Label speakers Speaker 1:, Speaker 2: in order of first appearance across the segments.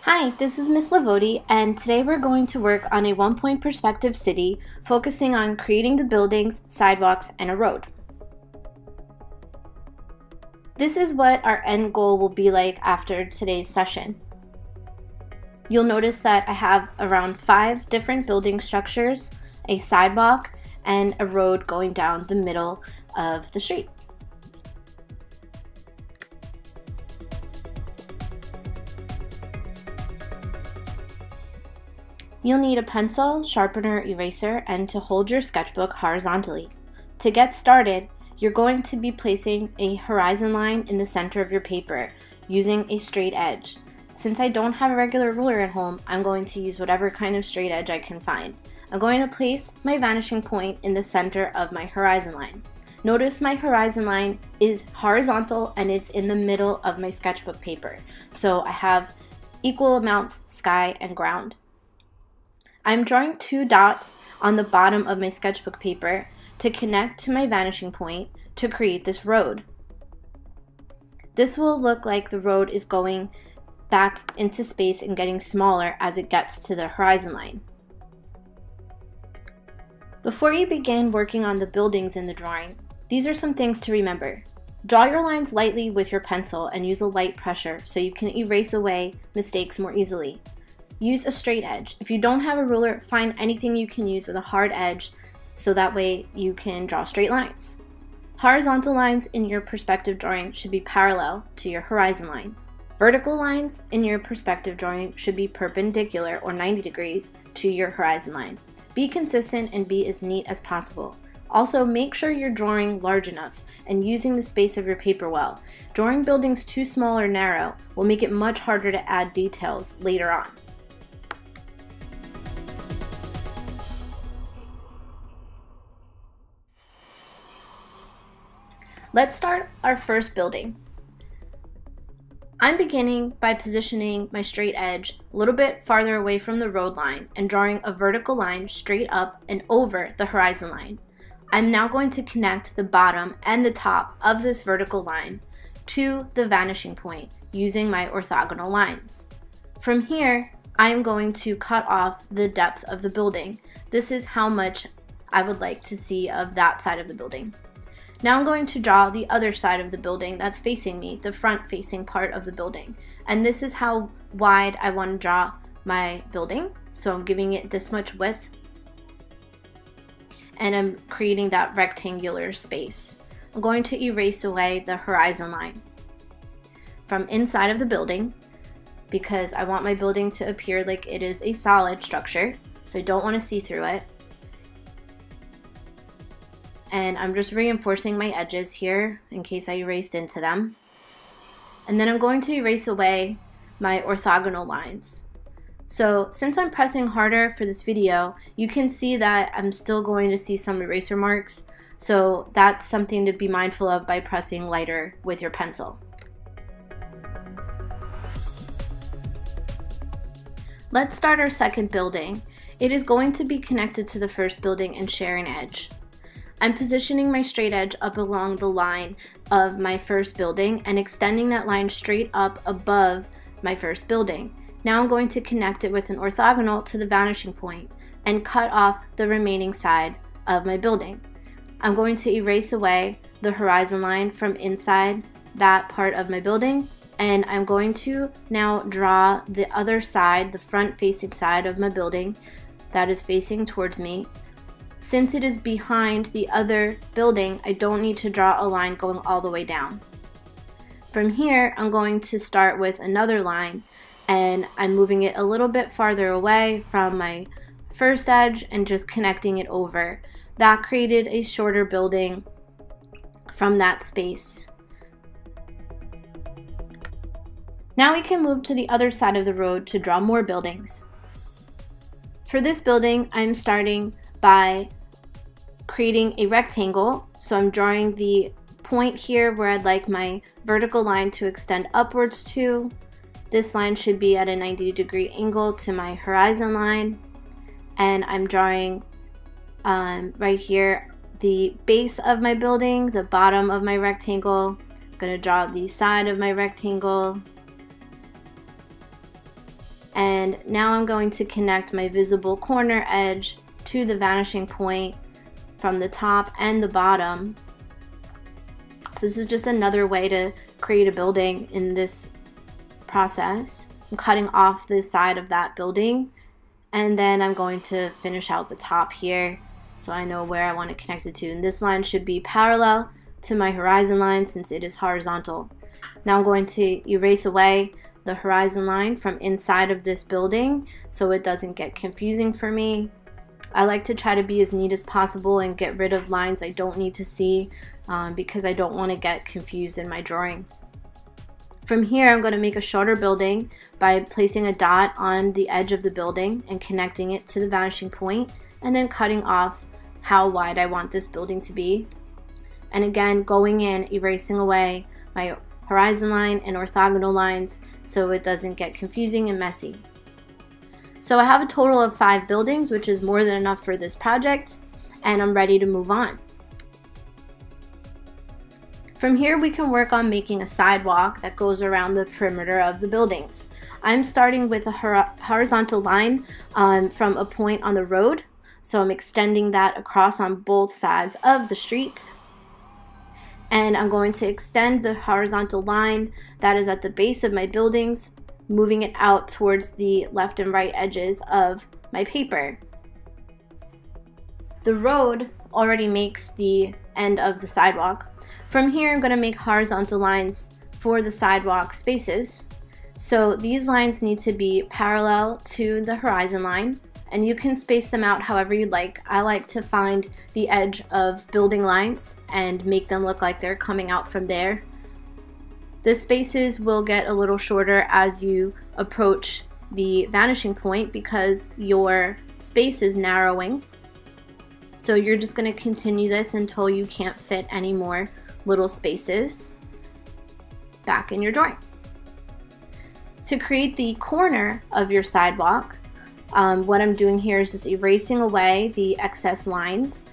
Speaker 1: Hi, this is Miss Lavodi, and today we're going to work on a one-point perspective city, focusing on creating the buildings, sidewalks, and a road. This is what our end goal will be like after today's session. You'll notice that I have around 5 different building structures, a sidewalk, and a road going down the middle of the street. You'll need a pencil, sharpener, eraser, and to hold your sketchbook horizontally. To get started, you're going to be placing a horizon line in the center of your paper using a straight edge. Since I don't have a regular ruler at home, I'm going to use whatever kind of straight edge I can find. I'm going to place my vanishing point in the center of my horizon line. Notice my horizon line is horizontal and it's in the middle of my sketchbook paper. So I have equal amounts sky and ground. I'm drawing 2 dots on the bottom of my sketchbook paper to connect to my vanishing point to create this road. This will look like the road is going back into space and getting smaller as it gets to the horizon line. Before you begin working on the buildings in the drawing, these are some things to remember. Draw your lines lightly with your pencil and use a light pressure so you can erase away mistakes more easily. Use a straight edge. If you don't have a ruler, find anything you can use with a hard edge so that way you can draw straight lines. Horizontal lines in your perspective drawing should be parallel to your horizon line. Vertical lines in your perspective drawing should be perpendicular or 90 degrees to your horizon line. Be consistent and be as neat as possible. Also, make sure you're drawing large enough and using the space of your paper well. Drawing buildings too small or narrow will make it much harder to add details later on. Let's start our first building. I'm beginning by positioning my straight edge a little bit farther away from the road line and drawing a vertical line straight up and over the horizon line. I'm now going to connect the bottom and the top of this vertical line to the vanishing point using my orthogonal lines. From here, I am going to cut off the depth of the building. This is how much I would like to see of that side of the building. Now I'm going to draw the other side of the building that's facing me, the front facing part of the building. And this is how wide I want to draw my building. So I'm giving it this much width. And I'm creating that rectangular space. I'm going to erase away the horizon line from inside of the building because I want my building to appear like it is a solid structure. So I don't want to see through it. And I'm just reinforcing my edges here in case I erased into them. And then I'm going to erase away my orthogonal lines. So since I'm pressing harder for this video, you can see that I'm still going to see some eraser marks. So that's something to be mindful of by pressing lighter with your pencil. Let's start our second building. It is going to be connected to the first building and share an edge. I'm positioning my straight edge up along the line of my first building and extending that line straight up above my first building. Now I'm going to connect it with an orthogonal to the vanishing point and cut off the remaining side of my building. I'm going to erase away the horizon line from inside that part of my building, and I'm going to now draw the other side, the front facing side of my building that is facing towards me. Since it is behind the other building, I don't need to draw a line going all the way down. From here, I'm going to start with another line and I'm moving it a little bit farther away from my first edge and just connecting it over. That created a shorter building from that space. Now we can move to the other side of the road to draw more buildings. For this building, I'm starting by creating a rectangle. So I'm drawing the point here where I'd like my vertical line to extend upwards to. This line should be at a 90-degree angle to my horizon line. And I'm drawing right here the base of my building, the bottom of my rectangle. I'm going to draw the side of my rectangle. And now I'm going to connect my visible corner edge to the vanishing point from the top and the bottom. So this is just another way to create a building in this process. I'm cutting off the side of that building, and then I'm going to finish out the top here so I know where I want to connect it to. And this line should be parallel to my horizon line since it is horizontal. Now I'm going to erase away the horizon line from inside of this building so it doesn't get confusing for me. I like to try to be as neat as possible and get rid of lines I don't need to see because I don't want to get confused in my drawing. From here, I'm going to make a shorter building by placing a dot on the edge of the building and connecting it to the vanishing point, and then cutting off how wide I want this building to be. And again, going in, erasing away my horizon line and orthogonal lines so it doesn't get confusing and messy. So I have a total of 5 buildings, which is more than enough for this project, and I'm ready to move on. From here, we can work on making a sidewalk that goes around the perimeter of the buildings. I'm starting with a horizontal line from a point on the road, so I'm extending that across on both sides of the street. And I'm going to extend the horizontal line that is at the base of my buildings, moving it out towards the left and right edges of my paper. The road already makes the end of the sidewalk. From here, I'm going to make horizontal lines for the sidewalk spaces. So these lines need to be parallel to the horizon line, and you can space them out however you'd like. I like to find the edge of building lines and make them look like they're coming out from there. The spaces will get a little shorter as you approach the vanishing point because your space is narrowing. So you're just going to continue this until you can't fit any more little spaces back in your drawing. To create the corner of your sidewalk, what I'm doing here is just erasing away the excess lines,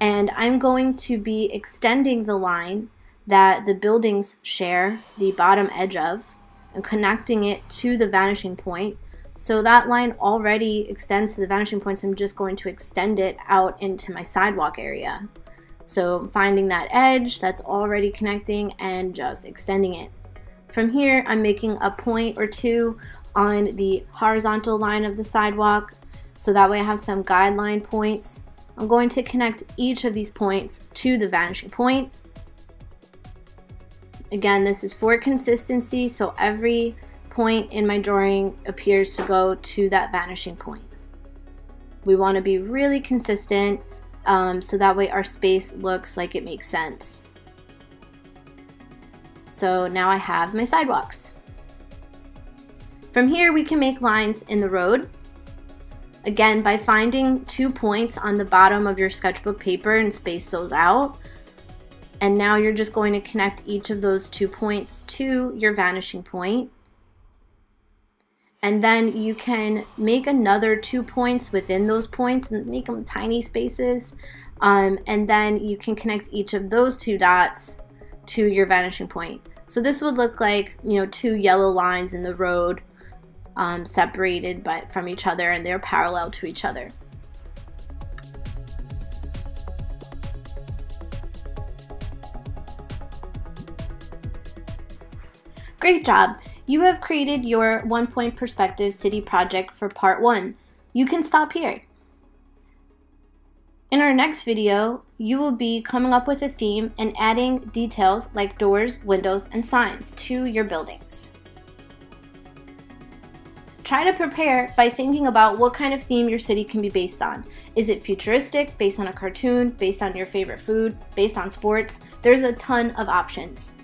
Speaker 1: and I'm going to be extending the line that the buildings share the bottom edge of and connecting it to the vanishing point. So that line already extends to the vanishing point, so I'm just going to extend it out into my sidewalk area. So I'm finding that edge that's already connecting and just extending it. From here, I'm making a point or two on the horizontal line of the sidewalk, so that way I have some guideline points. I'm going to connect each of these points to the vanishing point. Again, this is for consistency, so every point in my drawing appears to go to that vanishing point. We want to be really consistent so that way our space looks like it makes sense. So now I have my sidewalks. From here, we can make lines in the road. Again, by finding 2 points on the bottom of your sketchbook paper and space those out. And now you're just going to connect each of those 2 points to your vanishing point. And then you can make another 2 points within those points and make them tiny spaces. And then you can connect each of those 2 dots to your vanishing point. So this would look like, 2 yellow lines in the road separated but from each other, and they're parallel to each other. Great job! You have created your 1-point perspective city project for part 1. You can stop here. In our next video, you will be coming up with a theme and adding details like doors, windows, and signs to your buildings. Try to prepare by thinking about what kind of theme your city can be based on. Is it futuristic, based on a cartoon, based on your favorite food, based on sports? There's a ton of options.